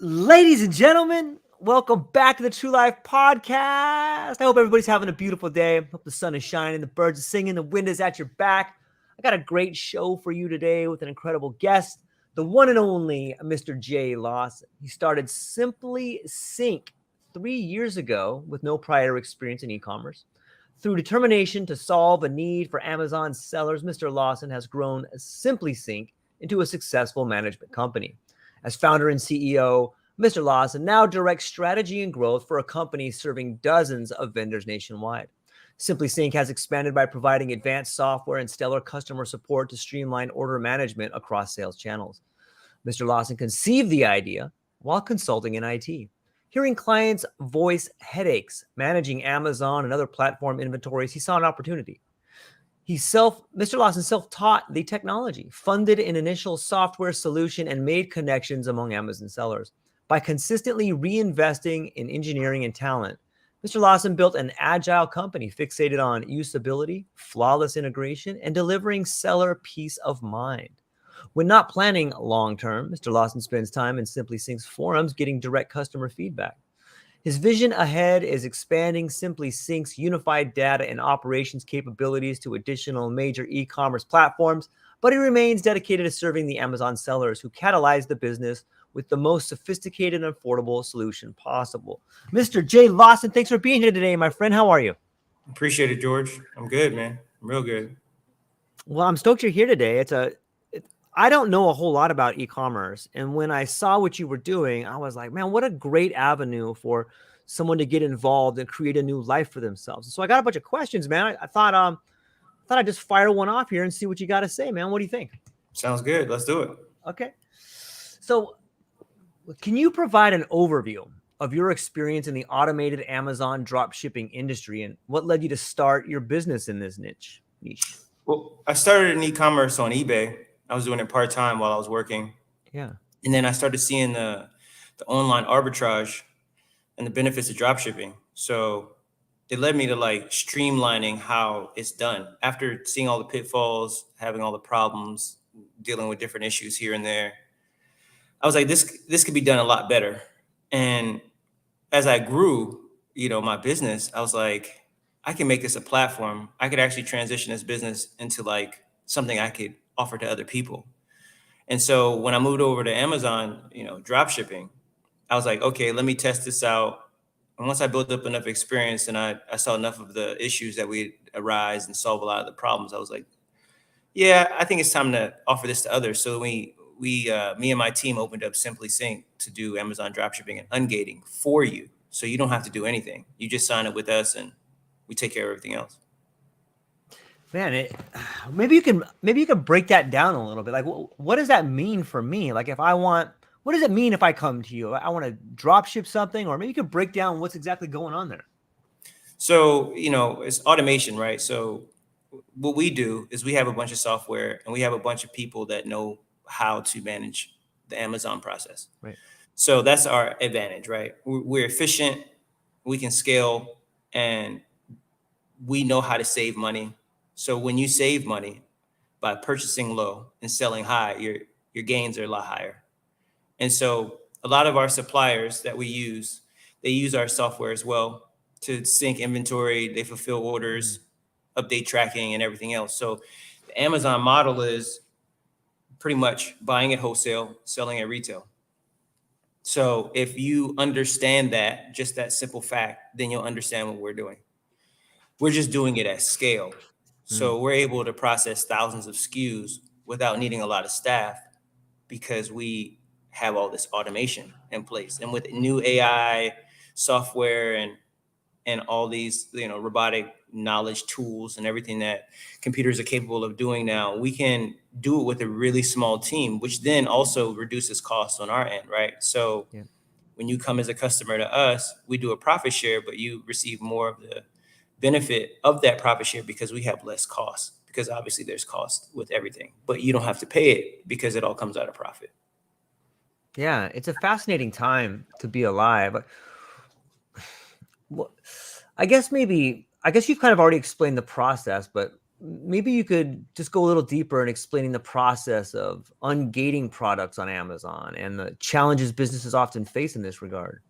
Ladies and gentlemen, welcome back to the True Life Podcast. I hope everybody's having a beautiful day. Hope the sun is shining, the birds are singing, the wind is at your back. I got a great show for you today with an incredible guest, the one and only Mr. J. Lawson. He started SimpliSync 3 years ago with no prior experience in e-commerce. Through determination to solve a need for Amazon sellers, Mr. Lawson has grown SimpliSync into a successful management company. As founder and CEO, Mr. Lawson now directs strategy and growth for a company serving dozens of vendors nationwide. SimpliSync has expanded by providing advanced software and stellar customer support to streamline order management across sales channels. Mr. Lawson conceived the idea while consulting in IT. Hearing clients voice headaches managing Amazon and other platform inventories, he saw an opportunity. Mr. Lawson self-taught the technology, funded an initial software solution, and made connections among Amazon sellers. By consistently reinvesting in engineering and talent, Mr. Lawson built an agile company fixated on usability, flawless integration, and delivering seller peace of mind. When not planning long-term, Mr. Lawson spends time in SimpliSync's forums getting direct customer feedback. His vision ahead is expanding SimpliSync's unified data and operations capabilities to additional major e-commerce platforms, but he remains dedicated to serving the Amazon sellers who catalyze the business with the most sophisticated and affordable solution possible. Mr. J. Lawson, thanks for being here today, my friend. How are you? Appreciate it, George. I'm good, man. I'm real good. Well, I'm stoked you're here today. I don't know a whole lot about e-commerce. And when I saw what you were doing, I was like, man, what a great avenue for someone to get involved and create a new life for themselves. So I got a bunch of questions, man. I thought I'd just fire one off here and see what you got to say, man. What do you think? Sounds good. Let's do it. Okay. So can you provide an overview of your experience in the automated Amazon drop shipping industry and what led you to start your business in this niche? Well, I started in e-commerce on eBay. I was doing it part-time while I was working. Yeah. And then I started seeing the online arbitrage and the benefits of drop shipping. So it led me to like streamlining how it's done. After seeing all the pitfalls, having all the problems, dealing with different issues here and there, I was like, this could be done a lot better. And as I grew, my business, I was like, I can make this a platform. I could actually transition this business into like something I could offer to other people. And so when I moved over to Amazon, drop shipping, I was like, okay, let me test this out. And once I built up enough experience and I saw enough of the issues that would arise and solve a lot of the problems, I was like, yeah, I think it's time to offer this to others. So me and my team opened up SimpliSync to do Amazon dropshipping and ungating for you. So you don't have to do anything. You just sign up with us and we take care of everything else. Man, maybe you can break that down a little bit. Like, what does that mean for me? Like, what does it mean if I come to you? I want to drop ship something, or maybe you could break down what's exactly going on there. So, it's automation, right? So what we do is we have a bunch of software and we have a bunch of people that know how to manage the Amazon process. Right. So that's our advantage, right? We're efficient, we can scale, and we know how to save money. So when you save money by purchasing low and selling high, your gains are a lot higher. And so a lot of our suppliers that we use, they use our software as well to sync inventory, they fulfill orders, update tracking and everything else. So the Amazon model is pretty much buying at wholesale, selling at retail. So if you understand that, just that simple fact, then you'll understand what we're doing. We're just doing it at scale. So we're able to process thousands of SKUs without needing a lot of staff because we have all this automation in place. And with new AI software and all these, robotic knowledge tools and everything that computers are capable of doing now, we can do it with a really small team, which then also reduces costs on our end, right? So when you come as a customer to us, we do a profit share, but you receive more of the benefit of that profit share because we have less costs, because obviously there's cost with everything, but you don't have to pay it because it all comes out of profit. Yeah, it's a fascinating time to be alive. Well, I guess you've kind of already explained the process, but maybe you could just go a little deeper in explaining the process of ungating products on Amazon and the challenges businesses often face in this regard.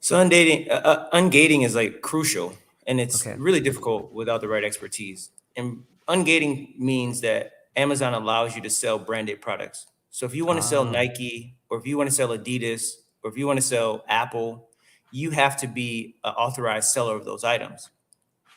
So ungating is like crucial, and it's Okay. really difficult without the right expertise. And ungating means that Amazon allows you to sell branded products. So if you want to sell Ah, Nike, or if you want to sell Adidas, or if you want to sell Apple, you have to be an authorized seller of those items.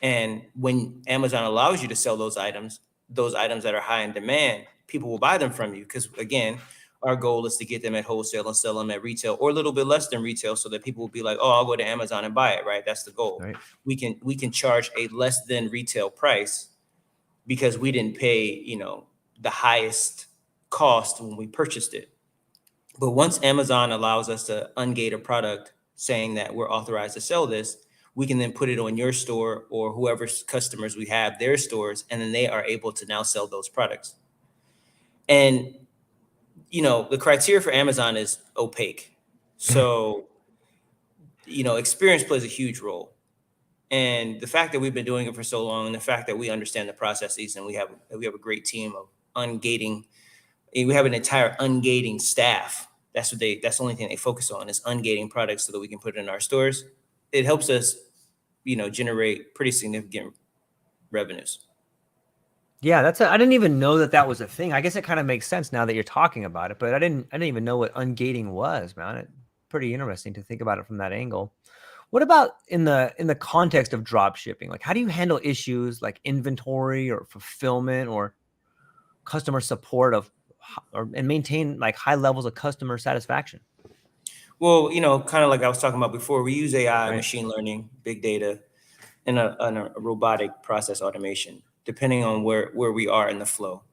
And when Amazon allows you to sell those items that are high in demand, people will buy them from you. Because again, our goal is to get them at wholesale and sell them at retail or a little bit less than retail so that people will be like, oh, I'll go to Amazon and buy it, right? That's the goal. right. We can charge a less than retail price because we didn't pay, the highest cost when we purchased it. But once Amazon allows us to ungate a product saying that we're authorized to sell this, we can then put it on your store or whoever's customers we have, their stores, and then they are able to now sell those products. And, the criteria for Amazon is opaque. So, experience plays a huge role. And the fact that we've been doing it for so long and the fact that we understand the processes and we have a great team of ungating, we have an entire ungating staff. That's the only thing they focus on is ungating products so that we can put it in our stores. It helps us, generate pretty significant revenues. Yeah, I didn't even know that was a thing. I guess it kind of makes sense now that you're talking about it, but I didn't even know what ungating was, man. Pretty interesting to think about it from that angle. What about in the context of drop shipping? Like, how do you handle issues like inventory or fulfillment or customer support and maintain like high levels of customer satisfaction? Well, kind of like I was talking about before, we use AI, Right. machine learning, big data, and a robotic process automation, depending on where we are in the flow.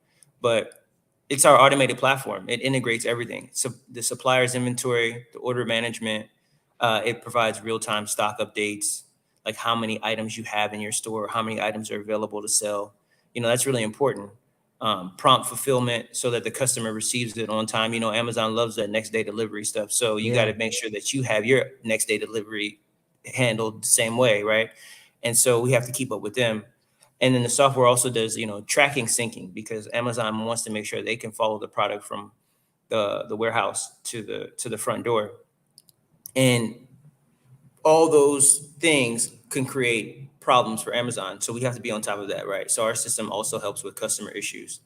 But it's our automated platform. It integrates everything. So the supplier's inventory, the order management, it provides real-time stock updates, like how many items you have in your store, how many items are available to sell. That's really important. Prompt fulfillment so that the customer receives it on time. Amazon loves that next day delivery stuff. So you got Yeah. to make sure that you have your next day delivery handled the same way, right? And so we have to keep up with them. And then the software also does, tracking syncing because Amazon wants to make sure they can follow the product from the warehouse to the front door. And all those things can create problems for Amazon. So we have to be on top of that, right? So our system also helps with customer issues.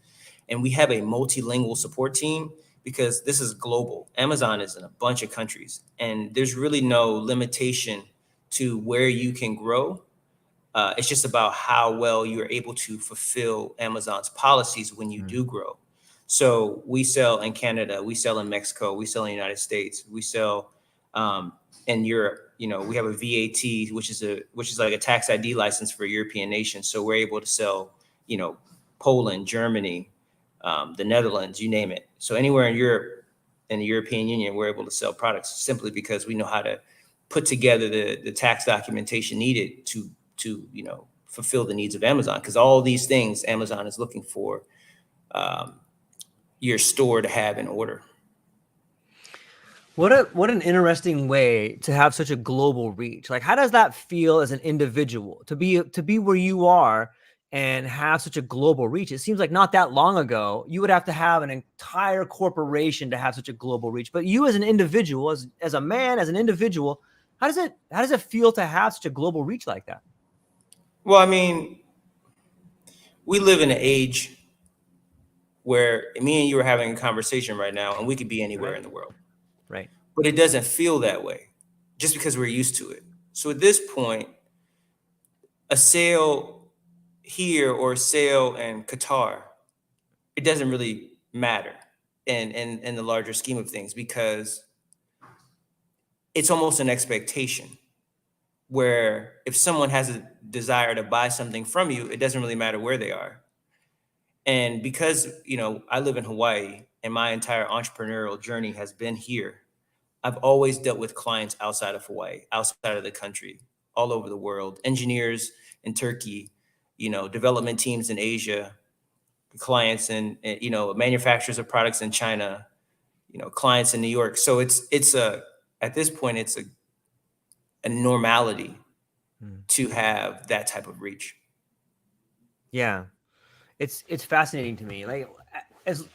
And we have a multilingual support team because this is global. Amazon is in a bunch of countries, and there's really no limitation to where you can grow. It's just about how well you're able to fulfill Amazon's policies when you do grow. So we sell in Canada, we sell in Mexico, we sell in the United States, we sell in Europe. We have a VAT, which is like a tax ID license for European nations. So we're able to sell, Poland, Germany, the Netherlands, you name it. So anywhere in Europe, in the European Union, we're able to sell products simply because we know how to put together the tax documentation needed to fulfill the needs of Amazon. Because all these things Amazon is looking for your store to have in order. What an interesting way to have such a global reach. Like, how does that feel as an individual to be where you are and have such a global reach? It seems like not that long ago you would have to have an entire corporation to have such a global reach. But you as an individual, as a man, as an individual, how does it feel to have such a global reach like that? Well, I mean, we live in an age where me and you are having a conversation right now, and we could be anywhere in the world. Right. But it doesn't feel that way just because we're used to it. So at this point, a sale here or a sale in Qatar, it doesn't really matter in the larger scheme of things because it's almost an expectation where if someone has a desire to buy something from you, it doesn't really matter where they are. And because, I live in Hawaii and my entire entrepreneurial journey has been here, I've always dealt with clients outside of Hawaii, outside of the country, all over the world, engineers in Turkey, development teams in Asia, clients and manufacturers of products in China, clients in New York. So at this point, it's a normality to have that type of reach. Yeah. It's fascinating to me. Like, as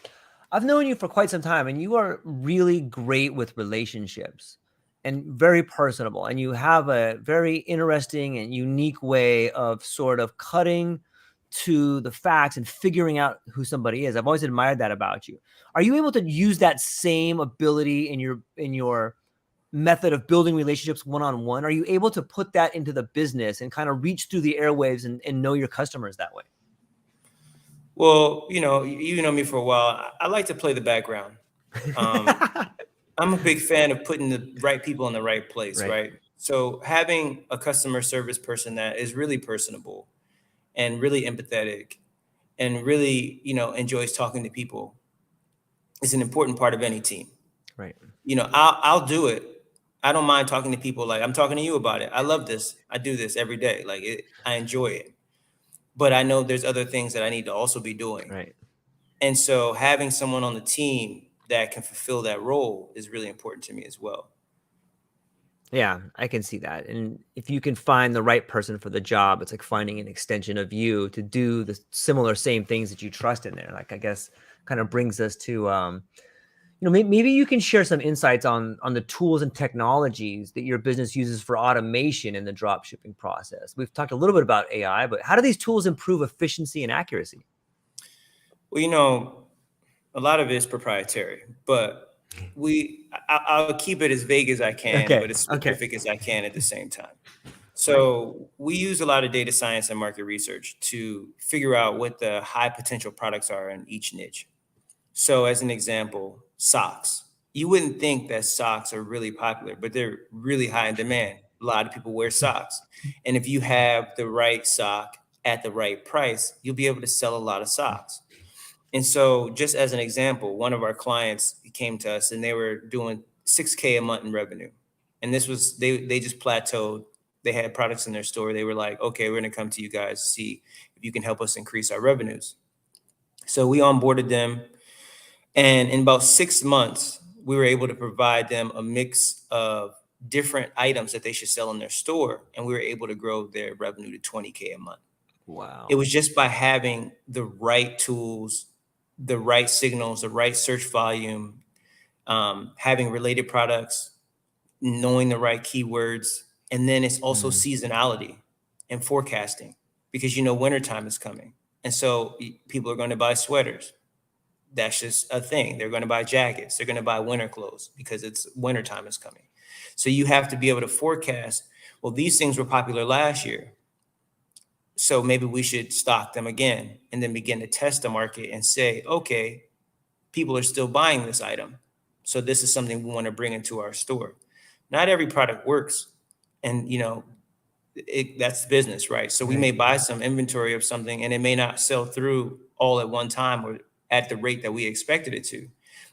I've known you for quite some time, and you are really great with relationships and very personable, and you have a very interesting and unique way of sort of cutting to the facts and figuring out who somebody is. I've always admired that about you. Are you able to use that same ability in your method of building relationships one-on-one? Are you able to put that into the business and kind of reach through the airwaves and know your customers that way? Well, you know me for a while. I like to play the background. Um, I'm a big fan of putting the right people in the right place, Right. right? So having a customer service person that is really personable and really empathetic and really, enjoys talking to people is an important part of any team. Right. I'll do it. I don't mind talking to people like I'm talking to you about it. I love this. I do this every day. I enjoy it. But I know there's other things that I need to also be doing. Right. And so having someone on the team that can fulfill that role is really important to me as well. Yeah, I can see that. And if you can find the right person for the job, it's like finding an extension of you to do the similar same things that you trust in there. Like, I guess kind of brings us to maybe you can share some insights on the tools and technologies that your business uses for automation in the drop shipping process. We've talked a little bit about AI, but how do these tools improve efficiency and accuracy? Well, a lot of it is proprietary, but I'll keep it as vague as I can, but Okay. as Okay. specific as I can at the same time. Right. So we use a lot of data science and market research to figure out what the high potential products are in each niche. So as an example, socks. You wouldn't think that socks are really popular, but they're really high in demand. A lot of people wear socks. And if you have the right sock at the right price, you'll be able to sell a lot of socks. And so, just as an example, one of our clients came to us and they were doing 6K a month in revenue. And this was they just plateaued. They had products in their store. They were like, okay, we're gonna come to you guys to see if you can help us increase our revenues. So we onboarded them, and in about 6 months, we were able to provide them a mix of different items that they should sell in their store, and we were able to grow their revenue to 20K a month. It Wow. was just by having the right tools, the right signals, the right search volume, having related products, knowing the right keywords. And then it's also Mm. seasonality and forecasting because wintertime is coming. And so people are going to buy sweaters. That's just a thing. They're going to buy jackets. They're going to buy winter clothes because it's wintertime is coming. So you have to be able to forecast, well, these things were popular last year, so maybe we should stock them again and then begin to test the market and say, okay, people are still buying this item. So this is something we want to bring into our store. Not every product works. And, that's business, right? So we may Right. buy some inventory of something and it may not sell through all at one time or at the rate that we expected it to.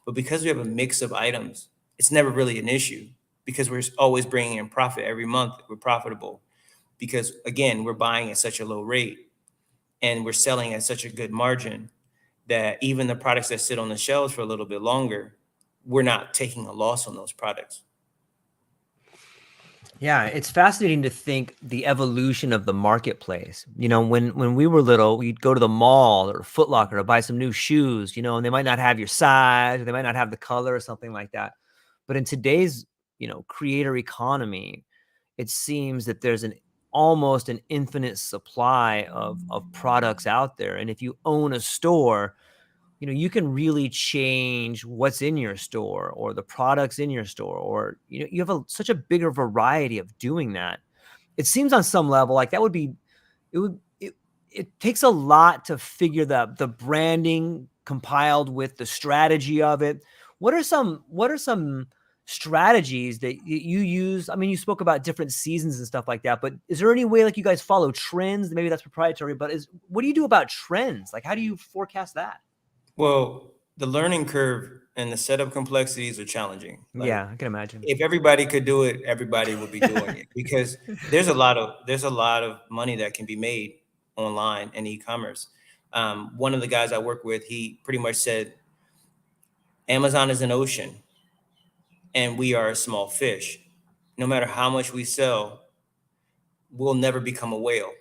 But because we have a mix of items, it's never really an issue because we're always bringing in profit every month. We're profitable because again, we're buying at such a low rate and we're selling at such a good margin that even the products that sit on the shelves for a little bit longer, we're not taking a loss on those products. Yeah, it's fascinating to think the evolution of the marketplace. When we were little, we'd go to the mall or Foot Locker to buy some new shoes, and they might not have your size, or they might not have the color or something like that. But in today's, creator economy, it seems that there's almost an infinite supply of products out there. And if you own a store, you can really change what's in your store or the products in your store, or, you have such a bigger variety of doing that. It seems on some level like that would be, it takes a lot to figure the branding compiled with the strategy of it. What are some strategies that you use? I mean, you spoke about different seasons and stuff like that, but is there any way like you guys follow trends? Maybe that's proprietary, but what do you do about trends? Like, how do you forecast that? Well, the learning curve and the setup complexities are challenging. Like Yeah, I can imagine. if everybody could do it, everybody would be doing it because there's a lot of money that can be made online and e-commerce. One of the guys I work with, he pretty much said, Amazon is an ocean and we are a small fish. No matter how much we sell, we'll never become a whale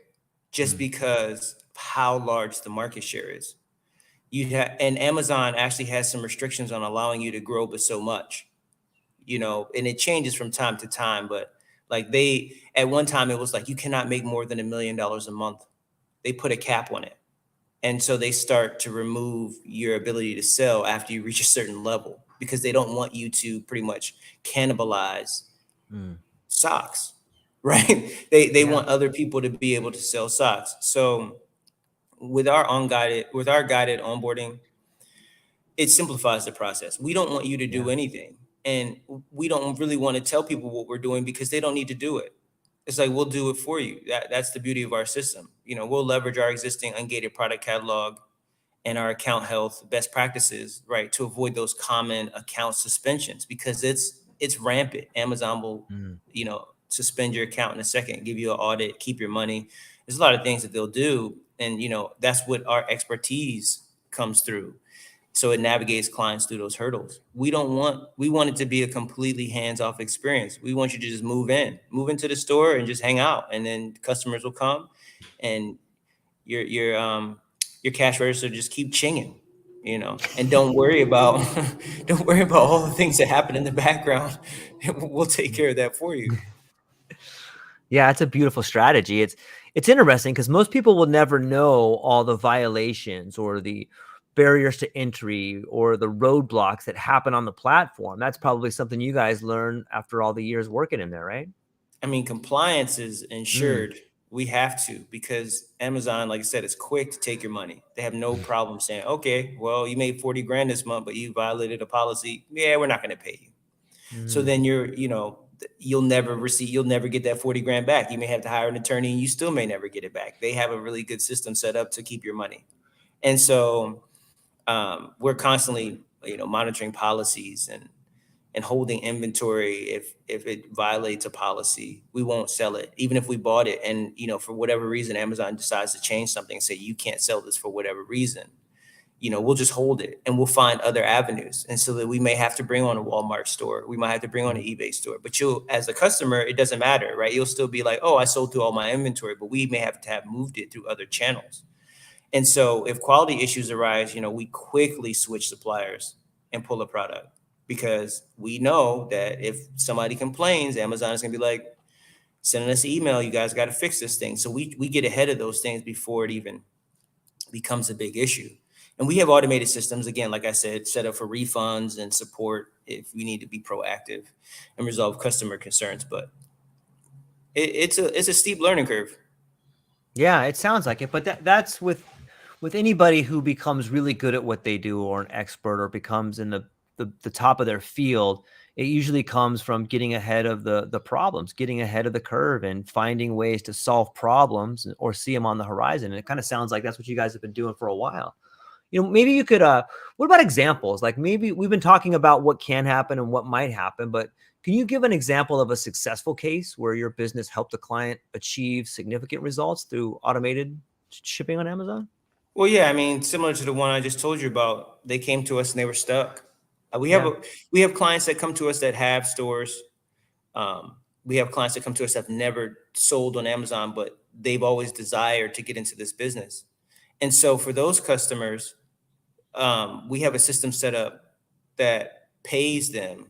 just Mm. because how large the market share is. And Amazon actually has some restrictions on allowing you to grow but so much, and it changes from time to time. But like at one time, it was like, you cannot make more than $1 million a month. They put a cap on it. And so they start to remove your ability to sell after you reach a certain level, because they don't want you to pretty much cannibalize socks, right? They want other people to be able to sell socks. So with our guided onboarding, it simplifies the process. We don't want you to do anything. And we don't really want to tell people what we're doing, because they don't need to do it. It's like, we'll do it for you. That's the beauty of our system. We'll leverage our existing ungated product catalog and our account health best practices, right, to avoid those common account suspensions, because it's rampant. Amazon will, suspend your account in a second, give you an audit, keep your money. There's a lot of things that they'll do. And, that's what our expertise comes through. So it navigates clients through those hurdles. We want it to be a completely hands-off experience. We want you to just move into the store and just hang out. And then customers will come, and your cash register just keep chinging, and don't worry about all the things that happen in the background. We'll take care of that for you. Yeah, it's a beautiful strategy. It's interesting because most people will never know all the violations or the barriers to entry or the roadblocks that happen on the platform. That's probably something you guys learn after all the years working in there, right? I mean, compliance is ensured. We have to, because Amazon, like I said, is quick to take your money. They have no problem saying, okay, well, you made 40 grand this month, but you violated a policy. Yeah, we're not going to pay you. So then you'll never get that 40 grand back. You may have to hire an attorney and you still may never get it back. They have a really good system set up to keep your money. And so we're constantly, monitoring policies and holding inventory. If it violates a policy, we won't sell it, even if we bought it. And, for whatever reason, Amazon decides to change something and say, you can't sell this for whatever reason, we'll just hold it and we'll find other avenues. And so that we may have to bring on a Walmart store. We might have to bring on an eBay store, but as a customer, it doesn't matter, right? You'll still be like, oh, I sold through all my inventory, but we may have to have moved it through other channels. And so if quality issues arise, we quickly switch suppliers and pull a product, because we know that if somebody complains, Amazon is going to be like, sending us an email, you guys got to fix this thing. So we get ahead of those things before it even becomes a big issue. And we have automated systems, again, like I said, set up for refunds and support if we need to be proactive and resolve customer concerns. But it's a steep learning curve. Yeah, it sounds like it. But that's with anybody who becomes really good at what they do, or an expert, or becomes in the top of their field. It usually comes from getting ahead of the problems, getting ahead of the curve, and finding ways to solve problems or see them on the horizon. And it kind of sounds like that's what you guys have been doing for a while. Maybe you could, what about examples? Like, maybe we've been talking about what can happen and what might happen, but can you give an example of a successful case where your business helped a client achieve significant results through automated shipping on Amazon? Well, yeah, I mean, similar to the one I just told you about, they came to us and they were stuck. We have clients that come to us that have stores. We have clients that come to us that have never sold on Amazon, but they've always desired to get into this business. And so for those customers, we have a system set up that pays them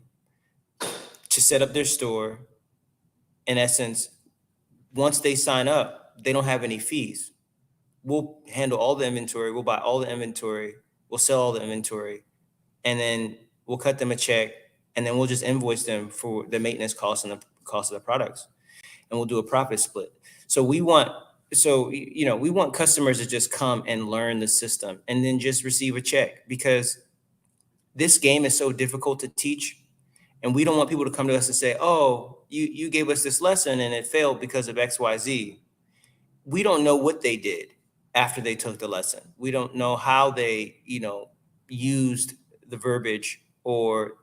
to set up their store. In essence, once they sign up, they don't have any fees. We'll handle all the inventory. We'll buy all the inventory. We'll sell all the inventory. And then we'll cut them a check. And then we'll just invoice them for the maintenance costs and the cost of the products. And we'll do a profit split. So we want customers to just come and learn the system and then just receive a check, because this game is so difficult to teach. And we don't want people to come to us and say, oh, you gave us this lesson and it failed because of XYZ. We don't know what they did after they took the lesson. We don't know how they, used the verbiage or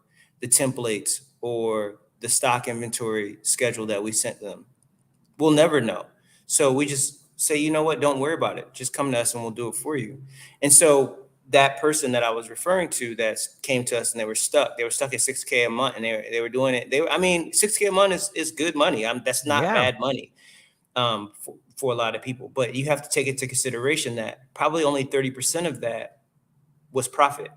the templates or the stock inventory schedule that we sent them. We'll never know. So we just say, you know what, don't worry about it. Just come to us and we'll do it for you. And so that person that I was referring to that came to us and they were stuck at $6K a month, and they were doing it. $6K a month is good money. That's not bad money. for a lot of people. But you have to take into consideration that probably only 30% of that was profit,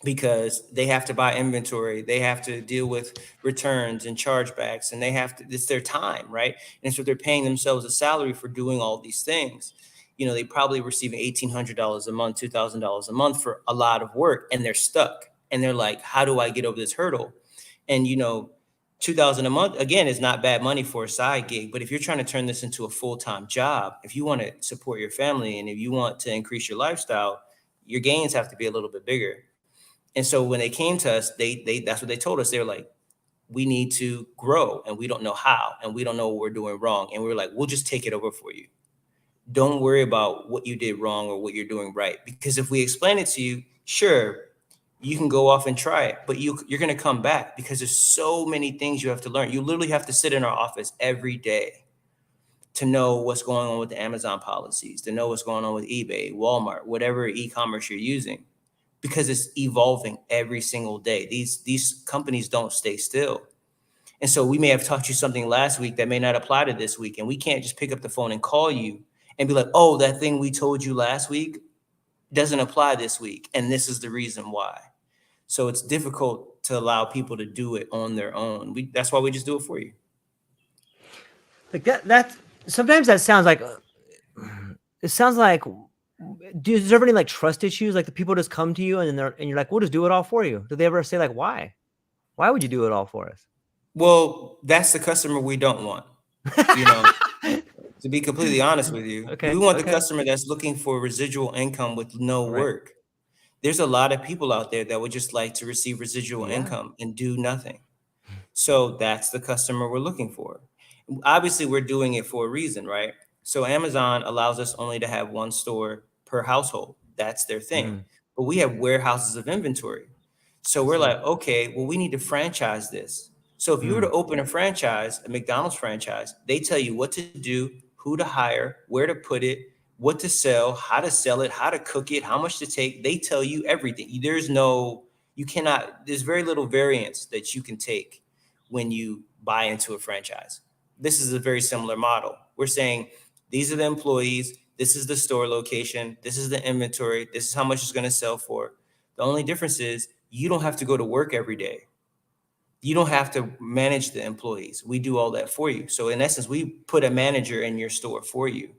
because they have to buy inventory, they have to deal with returns and chargebacks, and it's their time, right? And so they're paying themselves a salary for doing all these things. They probably receiving $1,800 a month, $2,000 a month for a lot of work, and they're stuck. And they're like, how do I get over this hurdle? And, $2,000 a month, again, is not bad money for a side gig. But if you're trying to turn this into a full-time job, if you want to support your family and if you want to increase your lifestyle, your gains have to be a little bit bigger. And so when they came to us, that's what they told us. They were like, we need to grow and we don't know how, and we don't know what we're doing wrong. And we were like, we'll just take it over for you. Don't worry about what you did wrong or what you're doing right. Because if we explain it to you, sure, you can go off and try it, but you're going to come back, because there's so many things you have to learn. You literally have to sit in our office every day to know what's going on with the Amazon policies, to know what's going on with eBay, Walmart, whatever e-commerce you're using, because it's evolving every single day. These companies don't stay still. And so we may have taught you something last week that may not apply to this week. And we can't just pick up the phone and call you and be like, oh, that thing we told you last week doesn't apply this week. And this is the reason why. So it's difficult to allow people to do it on their own. That's why we just do it for you. Like that sometimes that sounds like, it sounds like, is there any like trust issues? Like the people just come to you and you're like, we'll just do it all for you. Do they ever say like, why would you do it all for us? Well, that's the customer we don't want, to be completely honest with you. Okay. We want the customer that's looking for residual income with no work. There's a lot of people out there that would just like to receive residual income and do nothing. So that's the customer we're looking for. Obviously, we're doing it for a reason, right? So Amazon allows us only to have one store per household. That's their thing. But we have warehouses of inventory. So we're like, okay, well, we need to franchise this. So if you were to open a franchise, a McDonald's franchise, they tell you what to do, who to hire, where to put it, what to sell, how to sell it, how to cook it, how much to take. They tell you everything. There's very little variance that you can take when you buy into a franchise. This is a very similar model. We're saying, these are the employees, this is the store location, this is the inventory, this is how much it's going to sell for. The only difference is you don't have to go to work every day. You don't have to manage the employees. We do all that for you. So in essence, we put a manager in your store for you.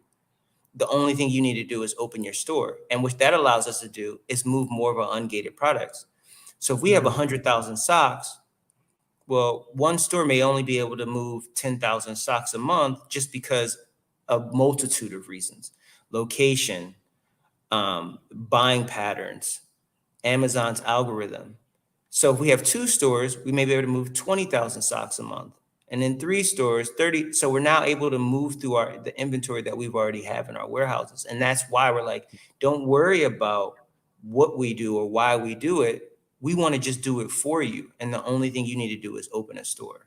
The only thing you need to do is open your store. And what that allows us to do is move more of our ungated products. So if we have 100,000 socks, well, one store may only be able to move 10,000 socks a month just because of a multitude of reasons: location, buying patterns, Amazon's algorithm. So if we have 2 stores, we may be able to move 20,000 socks a month. And in 3 stores, 30. So we're now able to move through the inventory that we've already have in our warehouses. And that's why we're like, don't worry about what we do or why we do it. We want to just do it for you. And the only thing you need to do is open a store.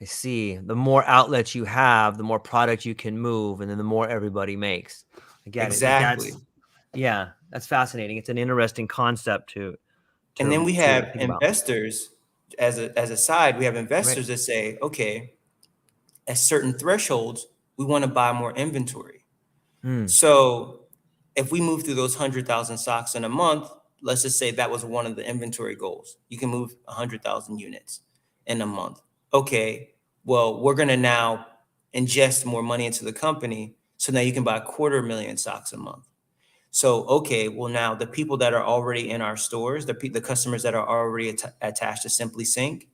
I see. The more outlets you have, the more product you can move, and then the more everybody makes. I get exactly. it. That's fascinating. It's an interesting concept to and then we have investors as a side. We have investors that say, okay, at certain thresholds, we want to buy more inventory. So if we move through those 100,000 socks in a month, let's just say that was one of the inventory goals. You can move 100,000 units in a month. Okay, well, we're going to now ingest more money into the company. So now you can buy 250,000 socks a month. So, okay, well, now the people that are already in our stores, the customers that are already attached to SimpliSync,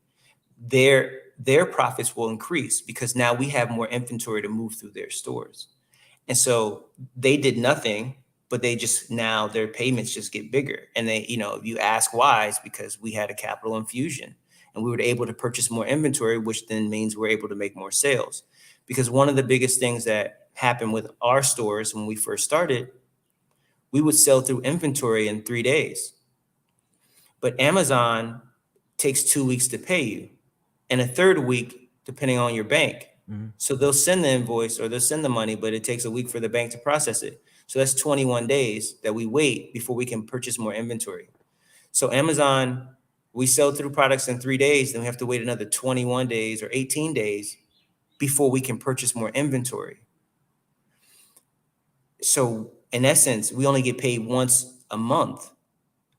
their profits will increase because now we have more inventory to move through their stores. And so they did nothing, but now their payments just get bigger. And they, if you ask why, it's because we had a capital infusion and we were able to purchase more inventory, which then means we're able to make more sales. Because one of the biggest things that happened with our stores when we first started, we would sell through inventory in 3 days. But Amazon takes 2 weeks to pay you and a third week, depending on your bank. So they'll send the invoice or they'll send the money, but it takes a week for the bank to process it. So that's 21 days that we wait before we can purchase more inventory. So Amazon, we sell through products in 3 days, then we have to wait another 21 days or 18 days before we can purchase more inventory. So in essence, we only get paid once a month.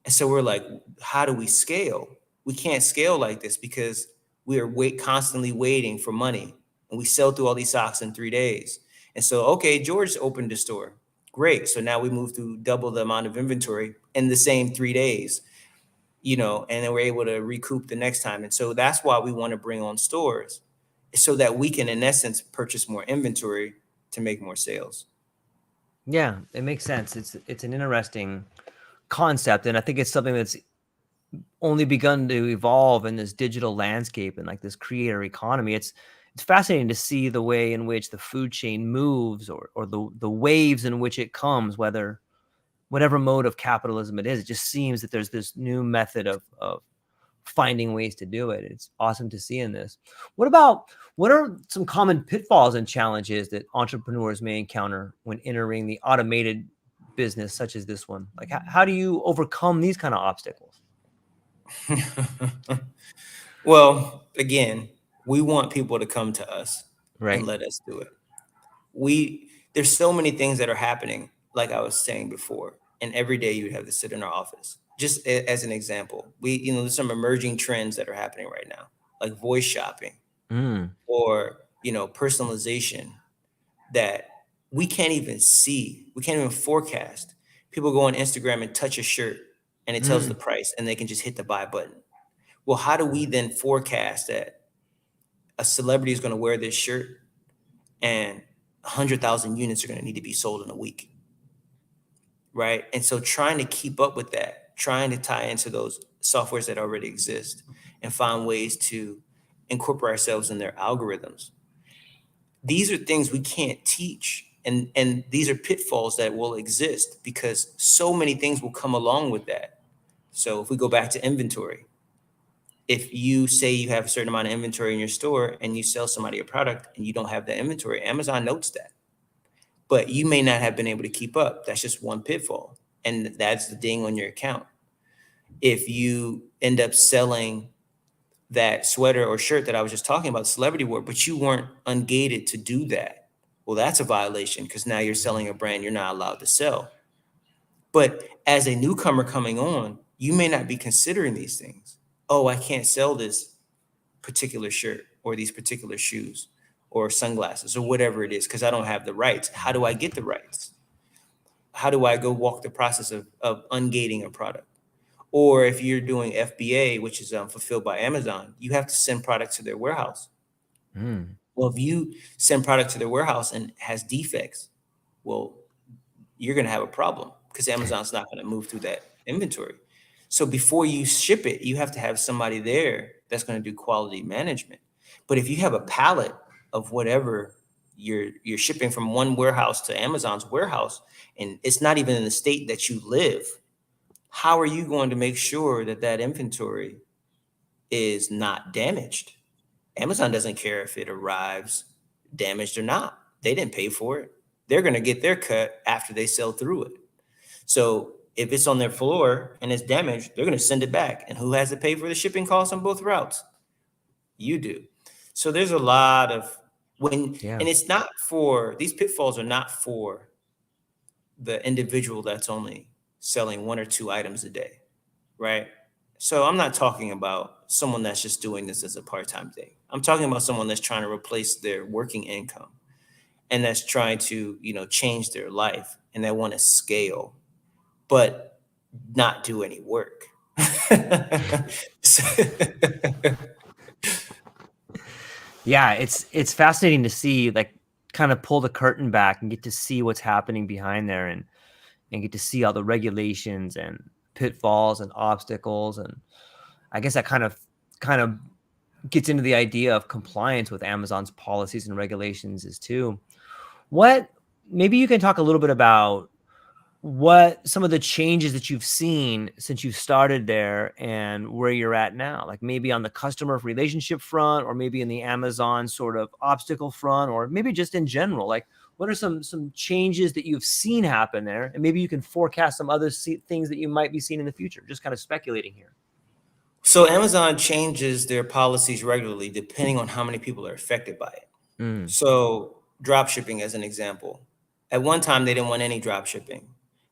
And so we're like, how do we scale? We can't scale like this because we are constantly waiting for money, and we sell through all these socks in 3 days. And so, okay, George opened the store. Great. So now we move through double the amount of inventory in the same 3 days, and then we're able to recoup the next time. And so that's why we want to bring on stores, so that we can, in essence, purchase more inventory to make more sales. Yeah, it makes sense. It's an interesting concept, and I think it's something that's only begun to evolve in this digital landscape and like this creator economy. It's fascinating to see the way in which the food chain moves, or the waves in which it comes, whatever mode of capitalism it is. It just seems that there's this new method of finding ways to do it. It's awesome to see in this. What are some common pitfalls and challenges that entrepreneurs may encounter when entering the automated business such as this one? Like how do you overcome these kind of obstacles? Well, again, we want people to come to us and Right. let us do it. There's so many things that are happening, like I was saying before, and every day you'd have to sit in our office. Just as an example, there's some emerging trends that are happening right now, like voice shopping or, personalization, that we can't even see. We can't even forecast. People go on Instagram and touch a shirt and it tells the price, and they can just hit the buy button. Well, how do we then forecast that a celebrity is going to wear this shirt and 100,000 units are going to need to be sold in a week? Right. And so trying to keep up with that, trying to tie into those softwares that already exist and find ways to incorporate ourselves in their algorithms. These are things we can't teach. And these are pitfalls that will exist because so many things will come along with that. So if we go back to inventory, if you say you have a certain amount of inventory in your store and you sell somebody a product and you don't have the inventory, Amazon notes that. But you may not have been able to keep up. That's just one pitfall. And that's the ding on your account. If you end up selling that sweater or shirt that I was just talking about, celebrity wore, but you weren't ungated to do that, well, that's a violation because now you're selling a brand you're not allowed to sell. But as a newcomer coming on, you may not be considering these things. Oh, I can't sell this particular shirt or these particular shoes or sunglasses or whatever it is because I don't have the rights. How do I get the rights? How do I go walk the process of ungating a product? Or if you're doing FBA, which is fulfilled by Amazon, you have to send product to their warehouse. Well, if you send product to their warehouse and has defects, well, you're going to have a problem because Amazon's not going to move through that inventory. So before you ship it, you have to have somebody there that's going to do quality management. But if you have a pallet of whatever you're shipping from one warehouse to Amazon's warehouse, and it's not even in the state that you live, how are you going to make sure that that inventory is not damaged? Amazon doesn't care if it arrives damaged or not. They didn't pay for it. They're going to get their cut after they sell through it. So if it's on their floor and it's damaged, they're going to send it back. And who has to pay for the shipping costs on both routes? You do. So there's a lot of and it's not for, these pitfalls are not for the individual that's only selling 1 or 2 items a day, right? So I'm not talking about someone that's just doing this as a part-time thing. I'm talking about someone that's trying to replace their working income and that's trying to, change their life and they want to scale, but not do any work. Yeah, it's fascinating to see, like, kind of pull the curtain back and get to see what's happening behind there, and get to see all the regulations and pitfalls and obstacles. And I guess that kind of gets into the idea of compliance with Amazon's policies and regulations is too. Maybe you can talk a little bit about what some of the changes that you've seen since you started there and where you're at now, like maybe on the customer relationship front, or maybe in the Amazon sort of obstacle front, or maybe just in general. Like, what are some changes that you've seen happen there? And maybe you can forecast some other things that you might be seeing in the future. Just kind of speculating here. So Amazon changes their policies regularly depending on how many people are affected by it. Mm. So drop shipping as an example. At one time, they didn't want any drop shipping.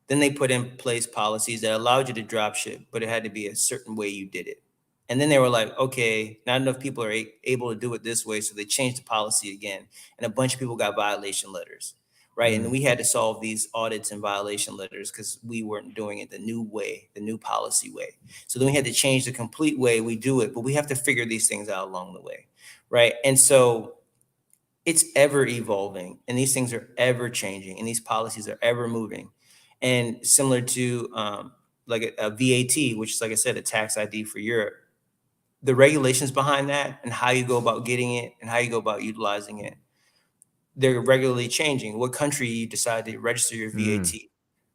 Then they put in place policies that allowed you to drop ship, but it had to be a certain way you did it. And then they were like, okay, not enough people are able to do it this way. So they changed the policy again. And a bunch of people got violation letters, right? And Mm. we had to solve these audits and violation letters because we weren't doing it the new way, the new policy way. So then we had to change the complete way we do it, but we have to figure these things out along the way, right? And so it's ever evolving, and these things are ever changing, and these policies are ever moving. And similar to like a VAT, which is, like I said, a tax ID for Europe, the regulations behind that and how you go about getting it and how you go about utilizing it, they're regularly changing. What country you decide to register your VAT, Mm.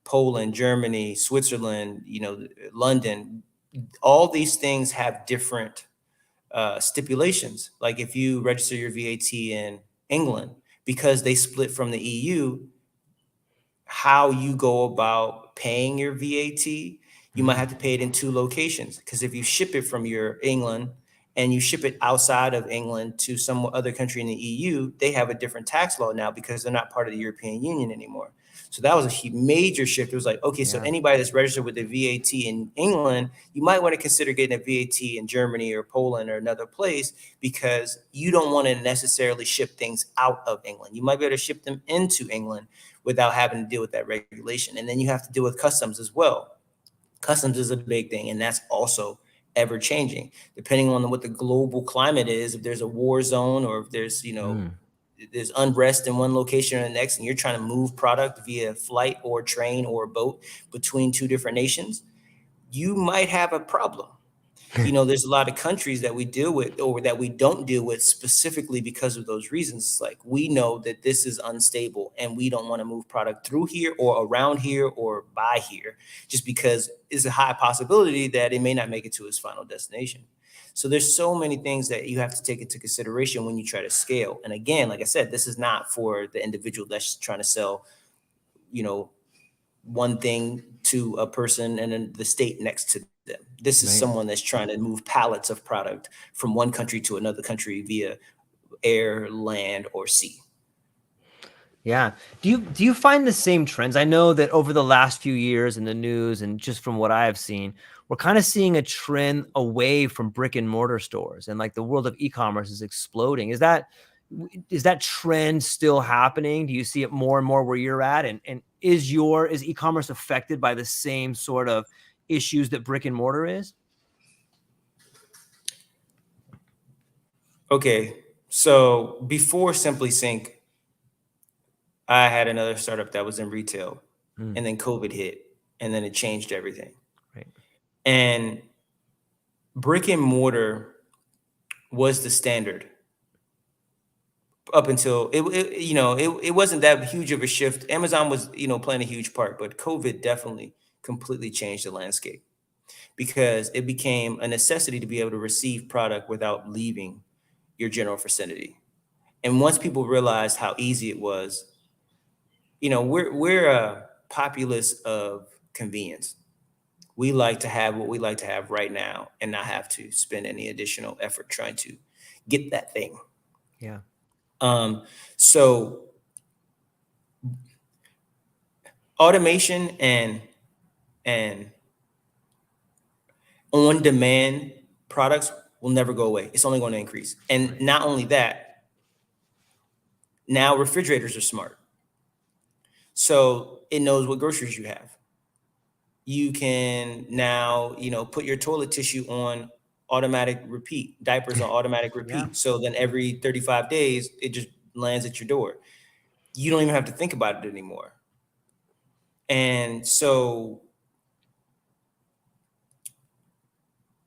Poland, Germany, Switzerland, London, all these things have different stipulations. Like if you register your VAT in England, because they split from the EU, how you go about paying your VAT, you might Mm. have to pay it in two locations. Because if you ship it from your England and you ship it outside of England to some other country in the EU, they have a different tax law now because they're not part of the European Union anymore. So that was a major shift. It was like, okay, so Yeah. anybody that's registered with the VAT in England, you might want to consider getting a VAT in Germany or Poland or another place because you don't want to necessarily ship things out of England. You might be able to ship them into England without having to deal with that regulation. And then you have to deal with customs as well. Customs is a big thing, and that's also ever changing depending on what the global climate is. If there's a war zone or if there's Mm. there's unrest in one location or the next, and you're trying to move product via flight or train or boat between two different nations, you might have a problem. There's a lot of countries that we deal with or that we don't deal with specifically because of those reasons. It's like we know that this is unstable and we don't want to move product through here or around here or by here just because it's a high possibility that it may not make it to its final destination. So there's so many things that you have to take into consideration when you try to scale. And again, like I said, this is not for the individual that's trying to sell, you know, one thing to a person and then the state next to them. This is Right. someone that's trying to move pallets of product from one country to another country via air, land, or sea. Yeah. Do you find the same trends? I know that over the last few years in the news and just from what I have seen, we're kind of seeing a trend away from brick and mortar stores and like the world of e-commerce is exploding. Is that trend still happening? Do you see it more and more where you're at? And is e-commerce affected by the same sort of issues that brick and mortar is? Okay, so before SimpliSync, I had another startup that was in retail, Mm. and then COVID hit, and then it changed everything. Right. And brick and mortar was the standard up until it wasn't that huge of a shift. Amazon was playing a huge part, but COVID definitely completely changed the landscape because it became a necessity to be able to receive product without leaving your general vicinity. And once people realized how easy it was, we're a populace of convenience. We like to have what we like to have right now and not have to spend any additional effort trying to get that thing. Yeah. So automation and on demand products will never go away. It's only going to increase. And Right. not only that, now refrigerators are smart. So it knows what groceries you have. You can now, put your toilet tissue on automatic repeat, diapers on automatic Yeah. repeat. So then every 35 days, it just lands at your door. You don't even have to think about it anymore. And so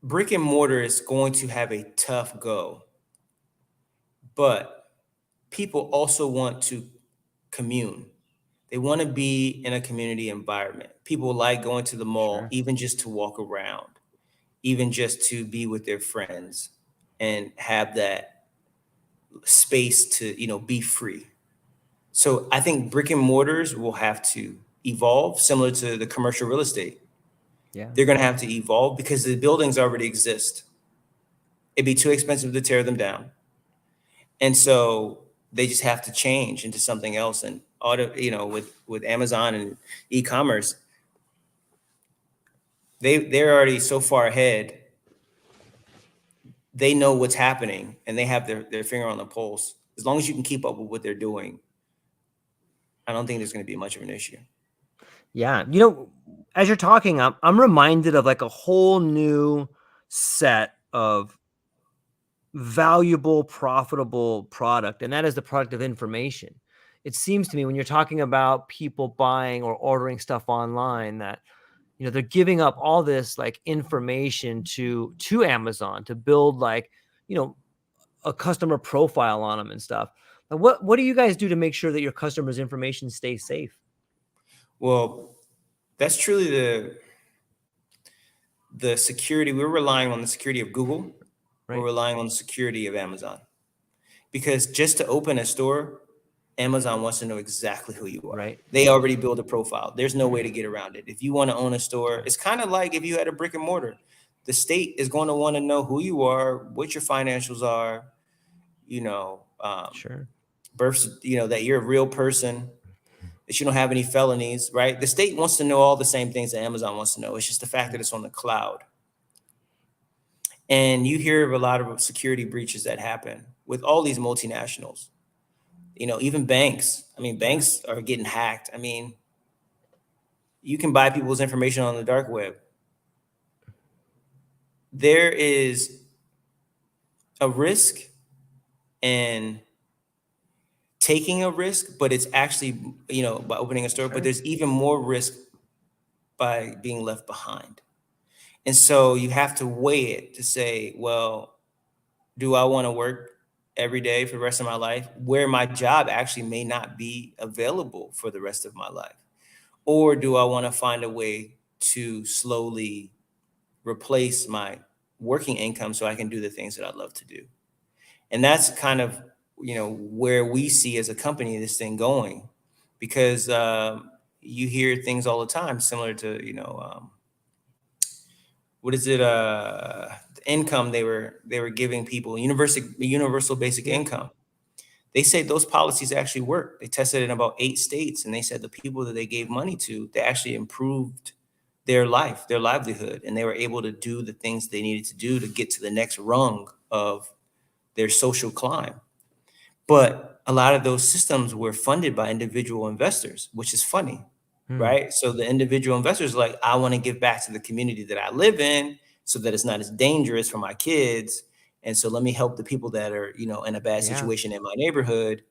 brick and mortar is going to have a tough go, but people also want to commune. They want to be in a community environment. People like going to the mall, Sure. even just to walk around, even just to be with their friends and have that space to, be free. So I think brick and mortars will have to evolve similar to the commercial real estate. Yeah. They're going to have to evolve because the buildings already exist. It'd be too expensive to tear them down. And so They just have to change into something else. And with Amazon and e-commerce, they're already so far ahead. They know what's happening and they have their finger on the pulse. As long as you can keep up with what they're doing, I don't think there's going to be much of an issue. Yeah. As you're talking, I'm reminded of like a whole new set of valuable, profitable product, and that is the product of information. It seems to me when you're talking about people buying or ordering stuff online that they're giving up all this like information to Amazon to build like a customer profile on them and stuff. What do you guys do to make sure that your customers' information stays safe? Well, that's truly the security. We're relying on the security of Google. Right. We're relying on the security of Amazon, because just to open a store, Amazon wants to know exactly who you are. Right. They already build a profile. There's no way to get around it. If you want to own a store, it's kind of like if you had a brick and mortar. The state is going to want to know who you are, what your financials are, Sure. births, that you're a real person, that you don't have any felonies, right? The state wants to know all the same things that Amazon wants to know. It's just the fact that it's on the cloud. And you hear of a lot of security breaches that happen with all these multinationals. Even banks. I mean, banks are getting hacked. I mean, you can buy people's information on the dark web. There is a risk in taking a risk, but it's actually, by opening a store, Sure. but there's even more risk by being left behind. And so you have to weigh it to say, well, do I want to work every day for the rest of my life where my job actually may not be available for the rest of my life? Or do I want to find a way to slowly replace my working income so I can do the things that I love to do? And that's kind of, where we see as a company this thing going, because you hear things all the time similar to, what is it? The income they were giving people, universal basic income. They say those policies actually work. They tested it in about 8 states, and they said the people that they gave money to, they actually improved their life, their livelihood, and they were able to do the things they needed to do to get to the next rung of their social climb. But a lot of those systems were funded by individual investors, which is funny, right? So the individual investors are like, I want to give back to the community that I live in so that it's not as dangerous for my kids. And so let me help the people that are, in a bad situation in my neighborhood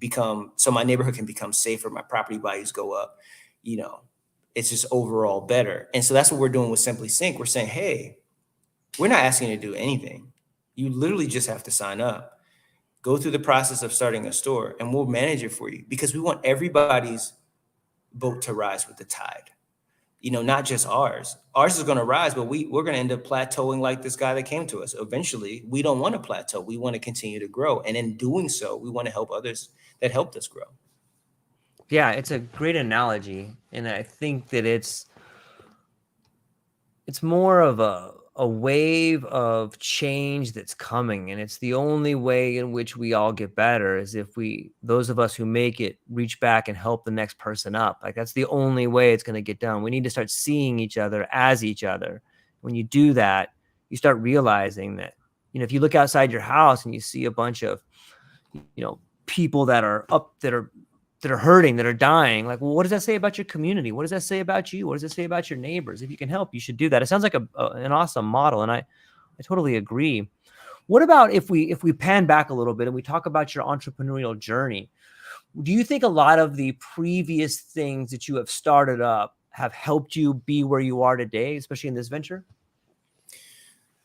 so my neighborhood can become safer, my property values go up, it's just overall better. And so that's what we're doing with SimpliSync. We're saying, hey, we're not asking you to do anything. You literally just have to sign up, go through the process of starting a store, and we'll manage it for you, because we want everybody's boat to rise with the tide. Not just ours. Ours is going to rise, but we're going to end up plateauing like this guy that came to us. Eventually, we don't want to plateau. We want to continue to grow. And in doing so, we want to help others that helped us grow. Yeah, it's a great analogy. And I think that it's more of a wave of change that's coming. And it's the only way in which we all get better is if those of us who make it, reach back and help the next person up. Like, that's the only way it's going to get done. We need to start seeing each other as each other. When you do that, you start realizing that, if you look outside your house and you see a bunch of, people that are hurting, that are dying, like, well, what does that say about your community? What does that say about you? What does it say about your neighbors? If you can help, you should do that. It sounds like an awesome model, and I totally agree. What about if we pan back a little bit and we talk about your entrepreneurial journey? Do you think a lot of the previous things that you have started up have helped you be where you are today, especially in this venture?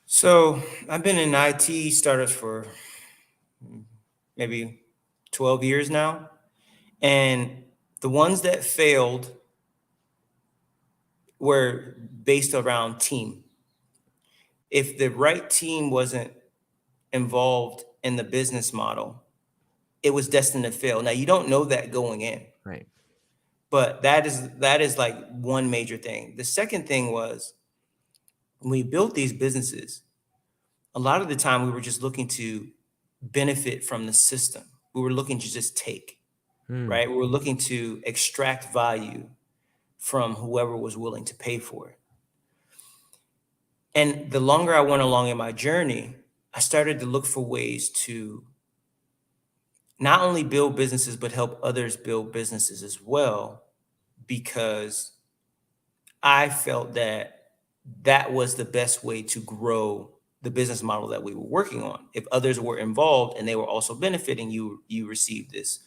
So I've been in IT startups for maybe 12 years now. And the ones that failed were based around team. If the right team wasn't involved in the business model, it was destined to fail. Now, you don't know that going in. Right. But that is like one major thing. The second thing was, when we built these businesses, a lot of the time we were just looking to benefit from the system. We were looking to just take, Hmm. right? We were looking to extract value from whoever was willing to pay for it. And the longer I went along in my journey, I started to look for ways to not only build businesses, but help others build businesses as well, because I felt that that was the best way to grow the business model that we were working on. If others were involved and they were also benefiting, you receive this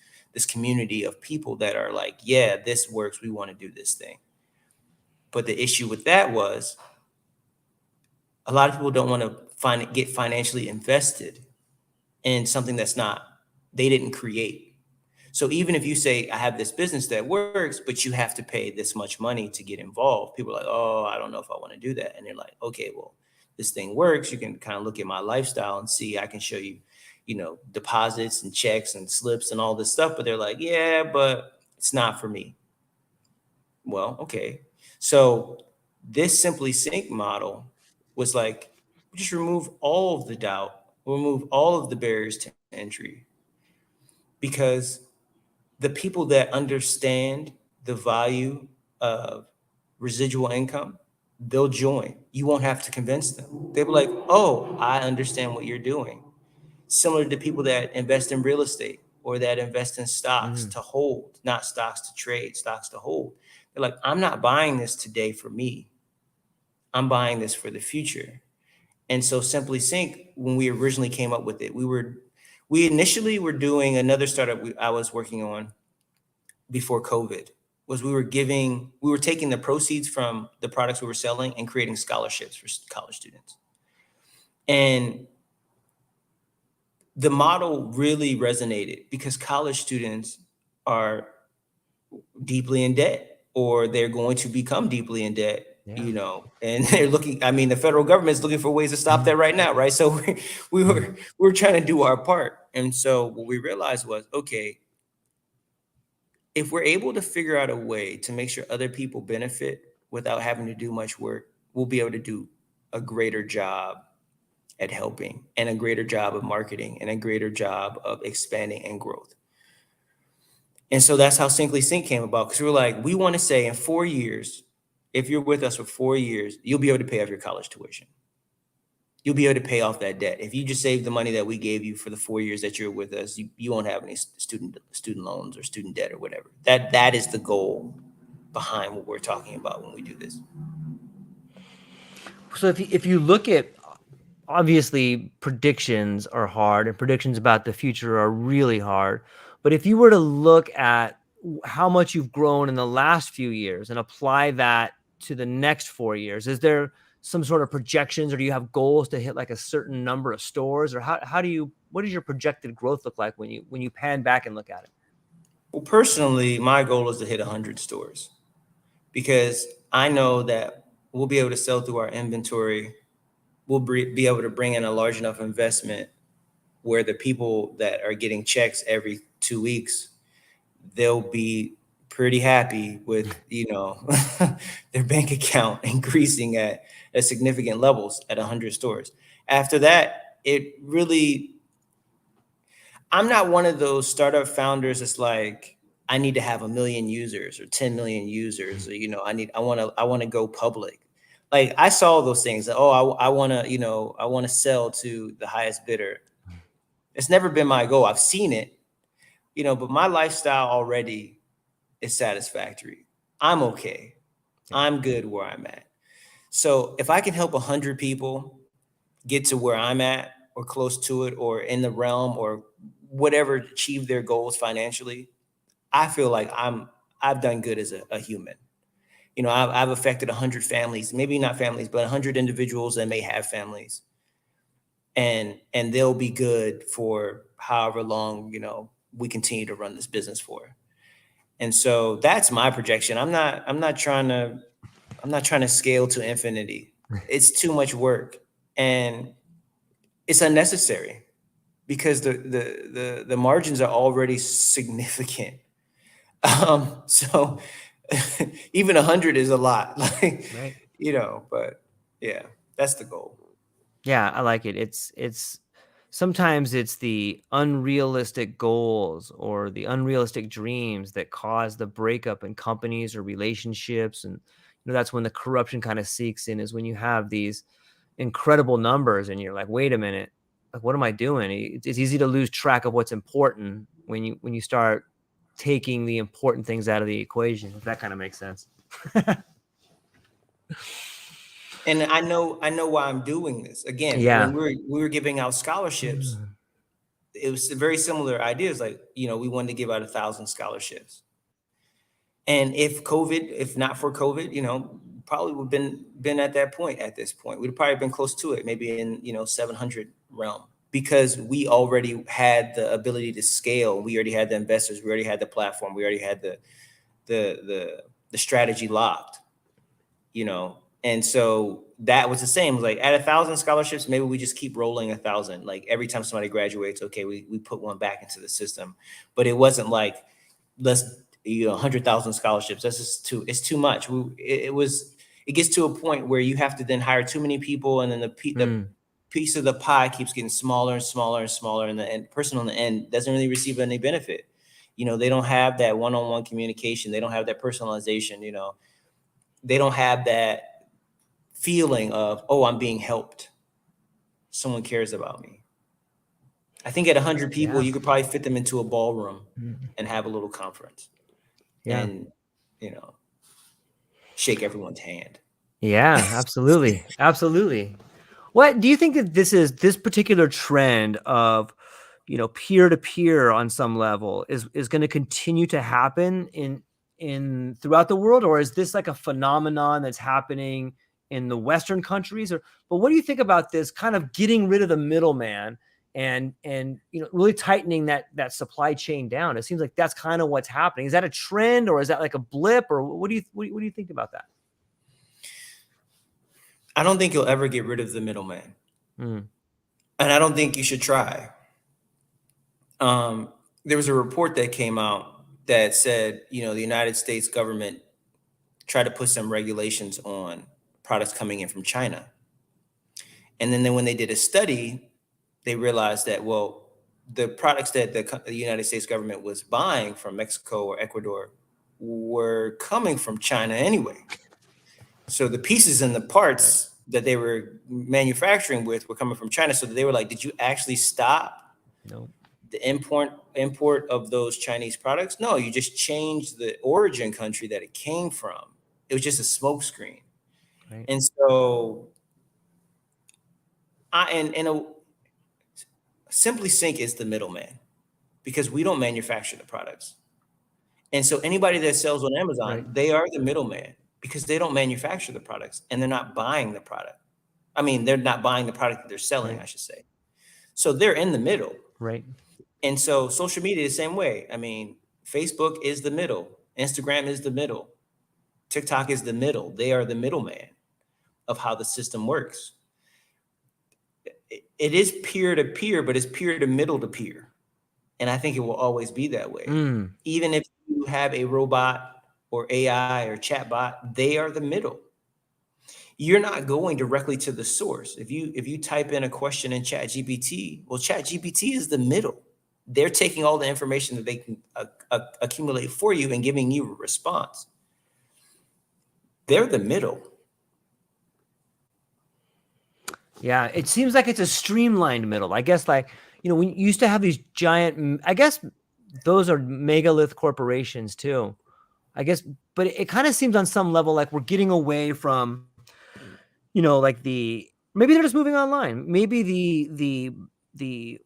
community of people that are like, yeah, this works. We want to do this thing. But the issue with that was a lot of people don't want to get financially invested in something they didn't create. So even if you say, I have this business that works, but you have to pay this much money to get involved, people are like, oh, I don't know if I want to do that. And they're like, okay, well, this thing works. You can kind of look at my lifestyle and see, I can show you, deposits and checks and slips and all this stuff. But they're like, yeah, but it's not for me. Well, okay. So this SimpliSync model was like, just remove all of the doubt, remove all of the barriers to entry, because the people that understand the value of residual income, they'll join. You won't have to convince them. They'll be like, oh, I understand what you're doing. Similar to people that invest in real estate or that invest in stocks to hold, not stocks to trade, stocks to hold. They're like, I'm not buying this today for me. I'm buying this for the future. And so SimpliSync, when we originally came up with it, we initially were doing another startup I was working on before COVID, was we were taking the proceeds from the products we were selling and creating scholarships for college students. And the model really resonated because college students are deeply in debt, or they're going to become deeply in debt, and the federal government's looking for ways to stop that right now, right? So we were trying to do our part. And so what we realized was, okay, if we're able to figure out a way to make sure other people benefit without having to do much work, we'll be able to do a greater job at helping, and a greater job of marketing, and a greater job of expanding and growth. And so that's how SimpliSync came about, because we're like, we want to say in 4 years, if you're with us for 4 years, you'll be able to pay off your college tuition. You'll be able to pay off that debt. If you just save the money that we gave you for the 4 years that you're with us, you won't have any student loans or student debt or whatever. That is the goal behind what we're talking about when we do this. So if you look at, obviously predictions are hard, and predictions about the future are really hard. But if you were to look at how much you've grown in the last few years and apply that to the next 4 years, is there some sort of projections, or do you have goals to hit like a certain number of stores, or what does your projected growth look like when you pan back and look at it? Well, personally, my goal is to hit 100 stores, because I know that we'll be able to sell through our inventory. We'll be able to bring in a large enough investment where the people that are getting checks every 2 weeks, they'll be pretty happy with, their bank account increasing at significant levels at 100 stores. After that, I'm not one of those startup founders that's like, I need to have 1 million users or 10 million users, or, I want to go public. Like, I saw those things that, I want to sell to the highest bidder. It's never been my goal. I've seen it, but my lifestyle already is satisfactory. I'm okay. I'm good where I'm at. So if I can help 100 people get to where I'm at, or close to it, or in the realm, or whatever, achieve their goals financially, I feel like I've done good as a human. I've affected 100 families, maybe not families, but 100 individuals that may have families, and they'll be good for however long, we continue to run this business for. And so that's my projection. I'm not trying to scale to infinity. It's too much work, and it's unnecessary, because the margins are already significant. So even 100 is a lot, Right. but yeah, that's the goal. Yeah, I like it. It's sometimes it's the unrealistic goals or the unrealistic dreams that cause the breakup in companies or relationships. And that's when the corruption kind of seeks in, is when you have these incredible numbers and you're like, wait a minute, like, what am I doing? It's easy to lose track of what's important when you start taking the important things out of the equation, if that kind of makes sense. And I know why I'm doing this. Again, Yeah. when we were giving out scholarships, it was very similar ideas. Like, we wanted to give out 1,000 scholarships. And if not for COVID, probably would have been at that point. At this point, we'd have probably been close to it, maybe in 700 realm, because we already had the ability to scale. We already had the investors. We already had the platform. We already had the strategy locked. And so that was the same. Like, at 1,000 scholarships, maybe we just keep rolling 1,000. Like, every time somebody graduates, okay, we put one back into the system. But it wasn't like, let's 100,000 scholarships. That's just it's too much. It gets to a point where you have to then hire too many people, and then the piece of the pie keeps getting smaller and smaller and smaller, and the person on the end doesn't really receive any benefit. They don't have that one-on-one communication. They don't have that personalization. They don't have that feeling of, oh, I'm being helped. Someone cares about me. I think at 100 people, you could probably fit them into a ballroom and have a little conference. Yeah. And, shake everyone's hand. Yeah, absolutely. Absolutely. What do you think that this particular trend of, peer to peer on some level is going to continue to happen in throughout the world? Or is this like a phenomenon that's happening in the Western countries? But what do you think about this kind of getting rid of the middleman and really tightening that supply chain down? It seems like that's kind of what's happening. Is that a trend, or is that like a blip, or what do you think about that? I don't think you'll ever get rid of the middleman. And I don't think you should try. There was a report that came out that said, the United States government tried to put some regulations on products coming in from China. And then when they did a study, they realized that, well, the products that the United States government was buying from Mexico or Ecuador were coming from China anyway. So the pieces and the parts that they were manufacturing with were coming from China. So they were like, did you actually stop the import of those Chinese products? No, you just changed the origin country that it came from. It was just a smokescreen. Right. And so SimpliSync is the middleman, because we don't manufacture the products. And so anybody that sells on Amazon, they are the middleman, because they don't manufacture the products and they're not buying the product. I mean, they're not buying the product that they're selling, I should say. So they're in the middle. Right. And so social media the same way. I mean, Facebook is the middle. Instagram is the middle. TikTok is the middle. They are the middleman of how the system works. It is peer to peer, but it's peer to middle to peer. And I think it will always be that way. Even if you have a robot or AI or chatbot, they are the middle. You're not going directly to the source. If you type in a question in ChatGPT, well, ChatGPT is the middle. They're taking all the information that they can accumulate for you and giving you a response. They're the middle. Yeah, it seems like it's a streamlined middle. I guess, like, we used to have these giant, I guess those are megalith corporations too, I guess, but it kind of seems on some level like we're getting away from, like maybe they're just moving online. Maybe the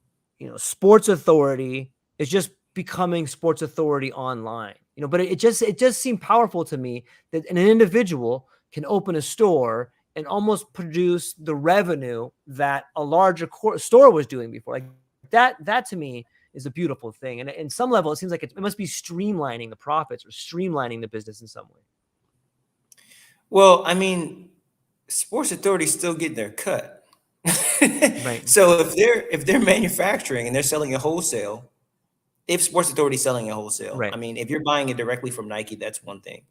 sports authority is just becoming sports authority online, but it just seemed powerful to me that an individual can open a store and almost produce the revenue that a larger store was doing before. Like that to me is a beautiful thing. And in some level, it seems like it must be streamlining the profits or streamlining the business in some way. Well, I mean, sports authorities still get their cut. Right. So if they're manufacturing and they're selling at wholesale, if sports authority is selling at wholesale, I mean, if you're buying it directly from Nike, that's one thing.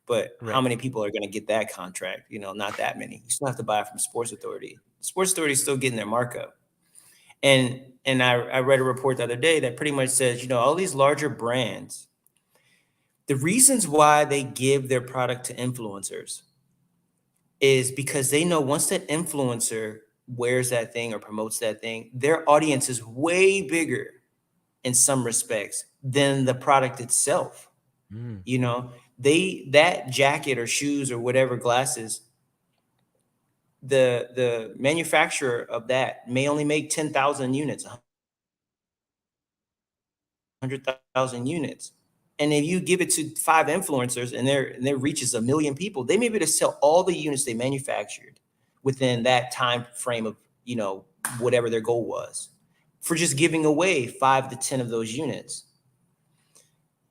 But how many people are going to get that contract? Not that many. You still have to buy it from Sports Authority. Sports Authority is still getting their markup. And I read a report the other day that pretty much says, you know, all these larger brands, the reasons why they give their product to influencers is because they know once that influencer wears that thing or promotes that thing, their audience is way bigger in some respects than the product itself. Mm. You know, that jacket or shoes or whatever, glasses, the manufacturer of that may only make 10,000 units, 100,000 units. And if you give it to 5 influencers and their reach is 1 million people, they may be able to sell all the units they manufactured within that time frame of, you know, whatever their goal was, for just giving away 5 to 10 of those units.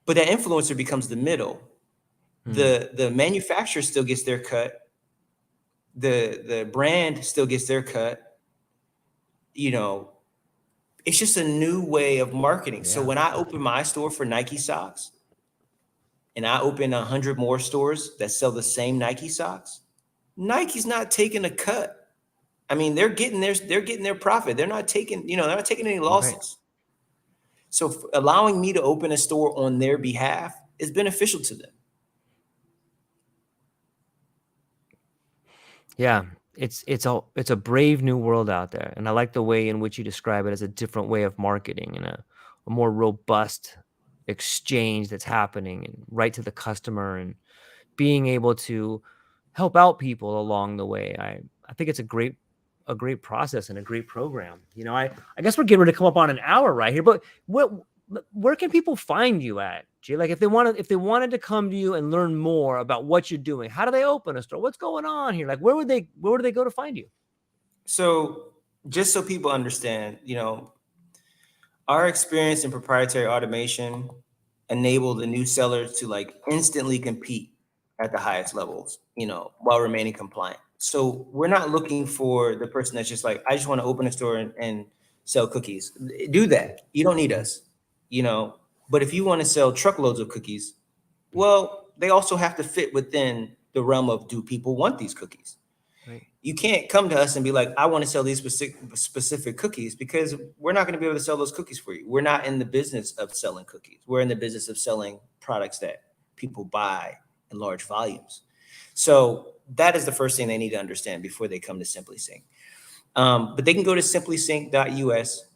But that influencer becomes the middle. The manufacturer still gets their cut. The brand still gets their cut. You know, it's just a new way of marketing. Yeah. So when I open my store for Nike socks and I open 100 more stores that sell the same Nike socks, Nike's not taking a cut. I mean, they're getting their profit. They're not taking, you know, they're not taking any losses. Right. So allowing me to open a store on their behalf is beneficial to them. Yeah, it's a brave new world out there, and I like the way in which you describe it as a different way of marketing and a more robust exchange that's happening and right to the customer and being able to help out people along the way. I think it's a great process and a great program. You know, I guess we're getting ready to come up on an hour right here, but where can people find you at, Jay? Like if they wanted to come to you and learn more about what you're doing, how do they open a store? What's going on here? Like where would they go to find you? So just so people understand, you know, our experience in proprietary automation enabled the new sellers to like instantly compete at the highest levels, you know, while remaining compliant. So we're not looking for the person that's just like, I just want to open a store and sell cookies. Do that. You don't need us, you know. But if you want to sell truckloads of cookies, well, they also have to fit within the realm of, do people want these cookies? Right. You can't come to us and be like, I want to sell these specific cookies, because we're not going to be able to sell those cookies for you. We're not in the business of selling cookies. We're in the business of selling products that people buy in large volumes. So that is the first thing they need to understand before they come to SimpliSync. But they can go to simplisync.us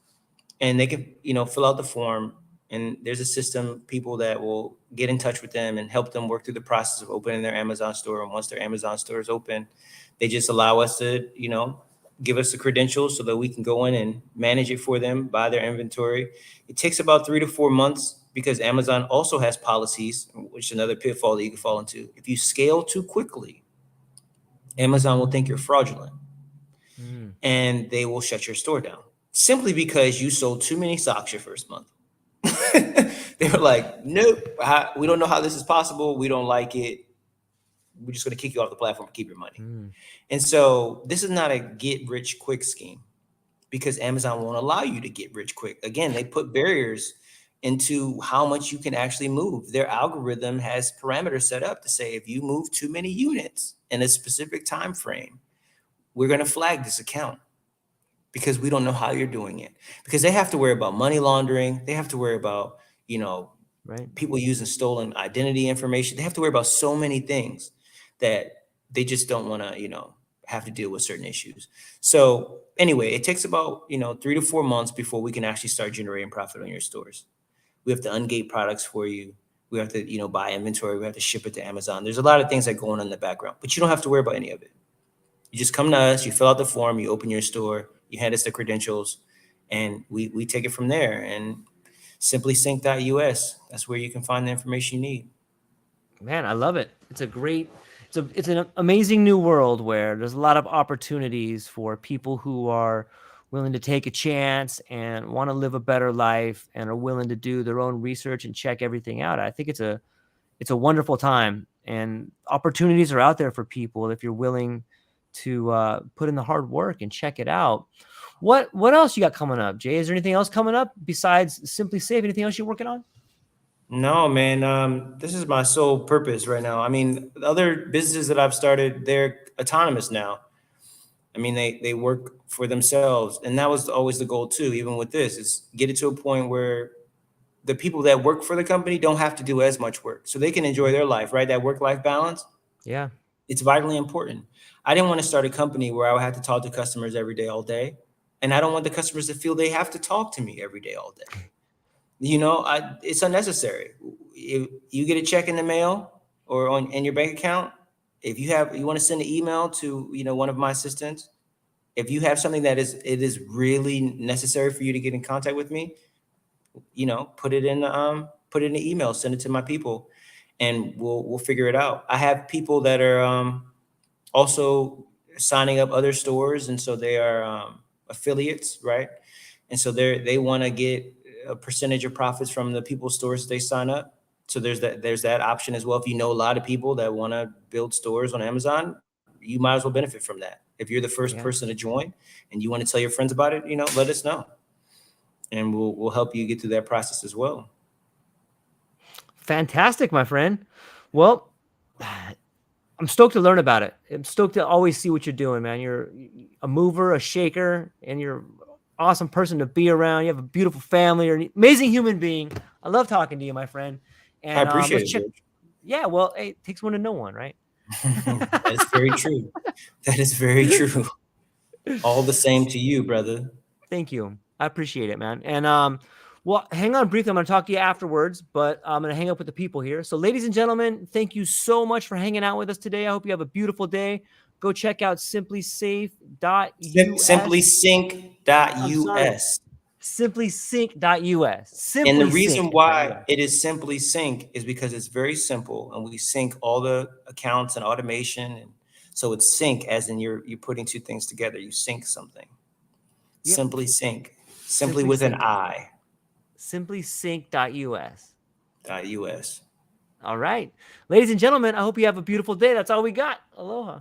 and they can, you know, fill out the form, and there's a system, people that will get in touch with them and help them work through the process of opening their Amazon store. And once their Amazon store is open, they just allow us to, you know, give us the credentials so that we can go in and manage it for them, buy their inventory. It takes about 3 to 4 months because Amazon also has policies, which is another pitfall that you can fall into. If you scale too quickly, Amazon will think you're fraudulent and they will shut your store down simply because you sold too many socks your first month. They were like, nope, we don't know how this is possible. We don't like it. We're just going to kick you off the platform and keep your money. And so this is not a get rich quick scheme, because Amazon won't allow you to get rich quick. Again, they put barriers into how much you can actually move. Their algorithm has parameters set up to say, if you move too many units in a specific time frame, we're going to flag this account, because we don't know how you're doing it. Because they have to worry about money laundering. They have to worry about, you know, Right. people using stolen identity information. They have to worry about so many things that they just don't want to, you know, have to deal with certain issues. So anyway, it takes about, you know, 3 to 4 months before we can actually start generating profit on your stores. We have to ungate products for you. We have to, you know, buy inventory. We have to ship it to Amazon. There's a lot of things that go on in the background, but you don't have to worry about any of it. You just come to us, you fill out the form, you open your store, you hand us the credentials, and we take it from there. And simplisync.us, that's where you can find the information you need. Man, I love it. It's an amazing new world where there's a lot of opportunities for people who are willing to take a chance and want to live a better life and are willing to do their own research and check everything out. I think it's a wonderful time, and opportunities are out there for people if you're willing to put in the hard work and check it out. What else you got coming up, Jay? Is there anything else coming up besides SimpliSafe? Anything else you're working on? No, man. This is my sole purpose right now. I mean, the other businesses that I've started, they're autonomous now. I mean, they work for themselves. And that was always the goal too, even with this, is get it to a point where the people that work for the company don't have to do as much work so they can enjoy their life, right? That work-life balance. Yeah. It's vitally important. I didn't want to start a company where I would have to talk to customers every day, all day. And I don't want the customers to feel they have to talk to me every day, all day. It's unnecessary. If you get a check in the mail or in your bank account, if you want to send an email to, one of my assistants, if you have something that it is really necessary for you to get in contact with me, put it in the email, send it to my people, and we'll figure it out. I have people that are also signing up other stores, and so they are affiliates, right? And so they want to get a percentage of profits from the people's stores they sign up. So there's that option as well. If you know a lot of people that want to build stores on Amazon, you might as well benefit from that. If you're the first person to join and you want to tell your friends about it, let us know, and we'll help you get through that process as well. Fantastic, my friend. Well, I'm stoked to learn about it. I'm stoked to always see what you're doing, man. You're a mover, a shaker, and you're an awesome person to be around. You have a beautiful family. You're an amazing human being. I love talking to you, my friend. And I appreciate it. Yeah, well, hey, it takes one to know one, right? That is very true. That is very true. All the same to you, brother. Thank you. I appreciate it, man. And well, hang on briefly. I'm going to talk to you afterwards, but I'm going to hang up with the people here. So ladies and gentlemen, thank you so much for hanging out with us today. I hope you have a beautiful day. Go check out simplysafe.us. SimpliSync.us. SimpliSync.us. And the reason why it is SimpliSync is because it's very simple, and we sync all the accounts and automation. And so it's sync as in you're putting two things together. You sync something. Yep. SimpliSync. Simply with an I. SimpliSync.us. .us. All right. Ladies and gentlemen, I hope you have a beautiful day. That's all we got. Aloha.